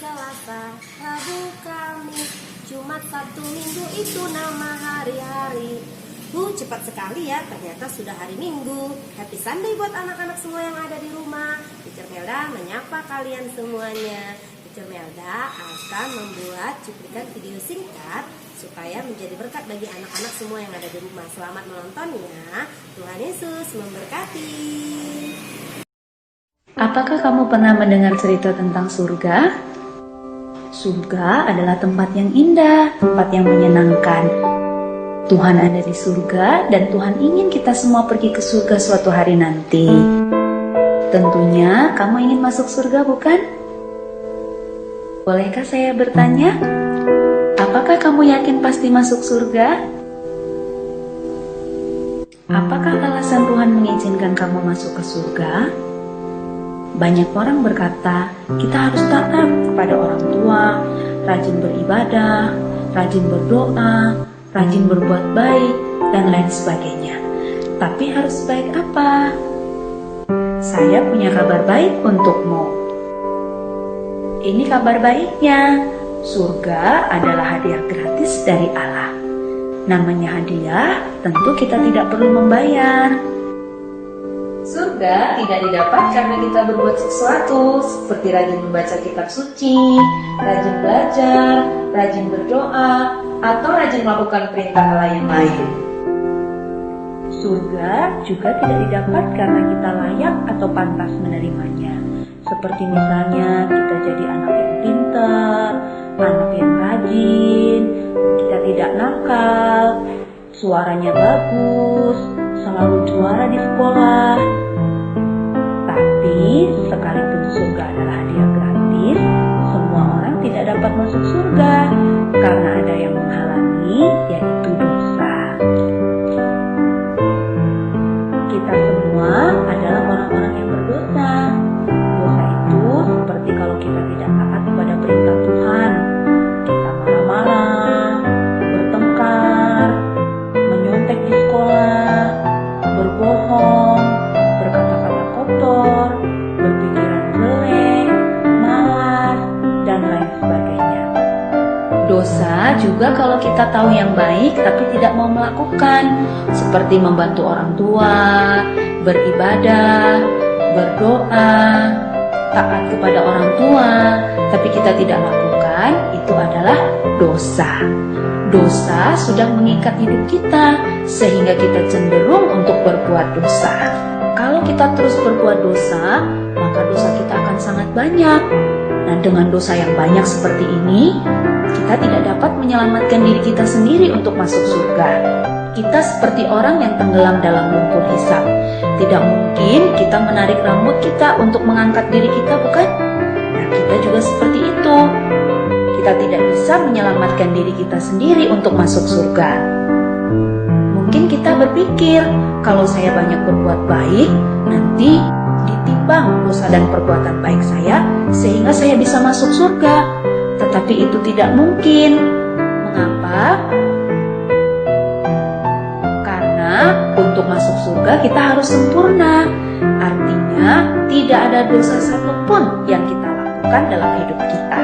Selasa, Rabu, Kamis, Jumat, Sabtu, Minggu itu nama hari-hari. Cepat sekali ya, ternyata sudah hari Minggu. Happy Sunday buat anak-anak semua yang ada di rumah. Teacher Melda menyapa kalian semuanya. Teacher Melda akan membuat cuplikan video singkat supaya menjadi berkat bagi anak-anak semua yang ada di rumah. Selamat menontonnya. Tuhan Yesus memberkati. Apakah kamu pernah mendengar cerita tentang surga? Surga adalah tempat yang indah, tempat yang menyenangkan. Tuhan ada di surga dan Tuhan ingin kita semua pergi ke surga suatu hari nanti. Tentunya kamu ingin masuk surga, bukan? Bolehkah saya bertanya? Apakah kamu yakin pasti masuk surga? Apakah alasan Tuhan mengizinkan kamu masuk ke surga? Banyak orang berkata, kita harus taat kepada orang tua, rajin beribadah, rajin berdoa, rajin berbuat baik, dan lain sebagainya. Tapi harus baik apa? Saya punya kabar baik untukmu. Ini kabar baiknya, surga adalah hadiah gratis dari Allah. Namanya hadiah, tentu kita tidak perlu membayar. Surga tidak didapat karena kita berbuat sesuatu, seperti rajin membaca kitab suci, rajin belajar, rajin berdoa, atau rajin melakukan perintah Allah yang lain. Surga juga tidak didapat karena kita layak atau pantas menerimanya. Seperti misalnya kita jadi anak yang pintar, anak yang rajin, kita tidak nakal, suaranya bagus, selalu juara di sekolah. Tapi sekalipun surga adalah hadiah gratis, semua orang tidak dapat masuk surga karena ada yang menghalangi, yaitu dosa. Kita semua adalah orang-orang yang berdosa. Dosa itu seperti kalau kita tidak taat kepada perintah Tuhan, kita marah-marah, bertengkar, menyontek di sekolah, berbohong, berkata-kata kotor, berpikiran jelek, malas, dan lain sebagainya. Dosa juga kalau kita tahu yang baik tapi tidak mau melakukan, seperti membantu orang tua, beribadah, berdoa, taat kepada orang tua, tapi kita tidak lakukan, itu adalah dosa. Dosa sudah mengikat hidup kita, sehingga kita cenderung untuk berbuat dosa. Kalau kita terus berbuat dosa, maka dosa kita akan sangat banyak. Nah, dengan dosa yang banyak seperti ini, kita tidak dapat menyelamatkan diri kita sendiri untuk masuk surga. Kita seperti orang yang tenggelam dalam lumpur hisap. Tidak mungkin kita menarik rambut kita untuk mengangkat diri kita, bukan? Nah, kita juga seperti itu. Kita tidak bisa menyelamatkan diri kita sendiri untuk masuk surga. Mungkin kita berpikir, kalau saya banyak berbuat baik, nanti ditimbang dosa dan perbuatan baik saya, sehingga saya bisa masuk surga. Tetapi itu tidak mungkin. Mengapa? Karena untuk masuk surga kita harus sempurna. Artinya tidak ada dosa satupun yang kita lakukan dalam hidup kita.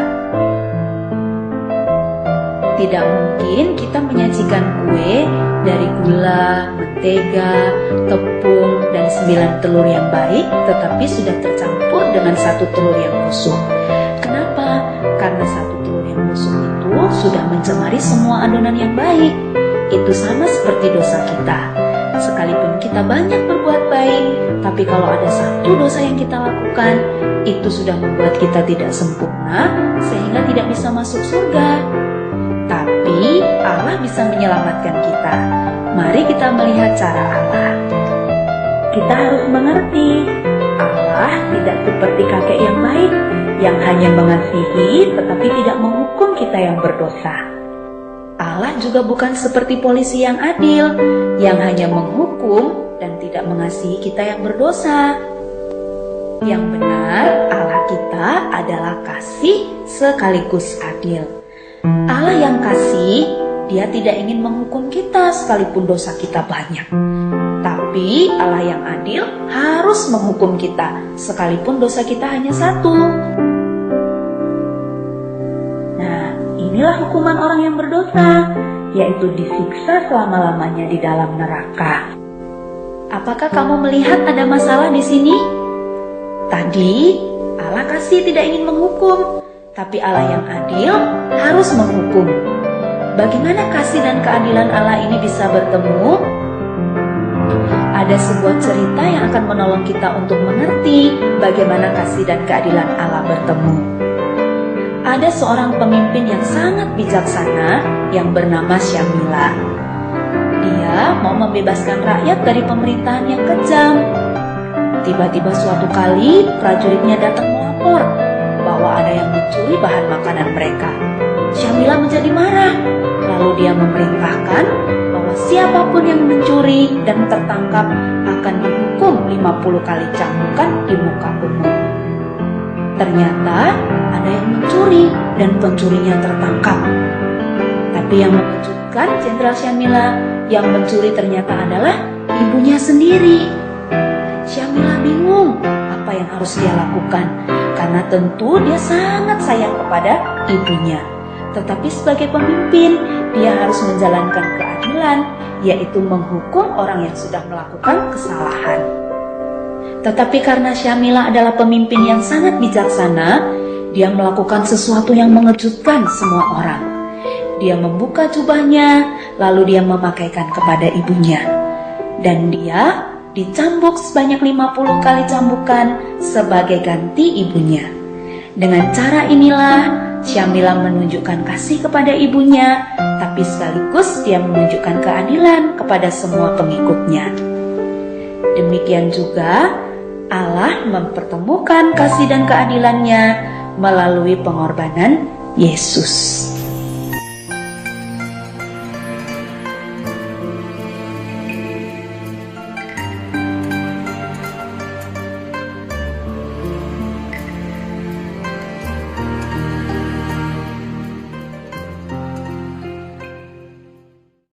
Tidak mungkin kita menyajikan kue dari gula, mentega, tepung, dan 9 telur yang baik, tetapi sudah tercampur dengan 1 telur yang busuk. Kenapa? Karena 1 telur yang busuk itu sudah mencemari semua adonan yang baik. Itu sama seperti dosa kita. Sekalipun kita banyak berbuat baik, tapi kalau ada 1 dosa yang kita lakukan, itu sudah membuat kita tidak sempurna, sehingga tidak bisa masuk surga. Tapi Allah bisa menyelamatkan kita. Mari kita melihat cara Allah. Kita harus mengerti, Allah tidak seperti kakek yang baik, yang hanya mengasihi tetapi tidak menghukum kita yang berdosa. Allah juga bukan seperti polisi yang adil, yang hanya menghukum dan tidak mengasihi kita yang berdosa. Yang benar, Allah kita adalah kasih sekaligus adil. Allah yang kasih, Dia tidak ingin menghukum kita sekalipun dosa kita banyak. Tapi Allah yang adil harus menghukum kita sekalipun dosa kita hanya 1. hukuman orang yang berdosa, yaitu disiksa selama-lamanya di dalam neraka. Apakah kamu melihat ada masalah di sini? Tadi Allah kasih tidak ingin menghukum, tapi Allah yang adil harus menghukum. Bagaimana kasih dan keadilan Allah ini bisa bertemu? Ada sebuah cerita yang akan menolong kita untuk mengerti bagaimana kasih dan keadilan Allah bertemu. Ada seorang pemimpin yang sangat bijaksana yang bernama Syamila. Dia mau membebaskan rakyat dari pemerintahan yang kejam. Tiba-tiba suatu kali prajuritnya datang melapor bahwa ada yang mencuri bahan makanan mereka. Syamila menjadi marah, lalu dia memerintahkan bahwa siapapun yang mencuri dan tertangkap akan dihukum 50 kali cambukan di muka umum. Ternyata ada yang mencuri dan pencurinya tertangkap. Tapi yang mengejutkan Jenderal Syamila, yang mencuri ternyata adalah ibunya sendiri. Syamila bingung apa yang harus dia lakukan, karena tentu dia sangat sayang kepada ibunya. Tetapi sebagai pemimpin, dia harus menjalankan keadilan, yaitu menghukum orang yang sudah melakukan kesalahan. Tetapi karena Syamila adalah pemimpin yang sangat bijaksana, dia melakukan sesuatu yang mengejutkan semua orang. Dia membuka jubahnya, lalu dia memakaikan kepada ibunya. Dan dia dicambuk sebanyak 50 kali cambukan sebagai ganti ibunya. Dengan cara inilah Syamila menunjukkan kasih kepada ibunya, tapi sekaligus dia menunjukkan keadilan kepada semua pengikutnya. Demikian juga Allah mempertemukan kasih dan keadilannya melalui pengorbanan Yesus.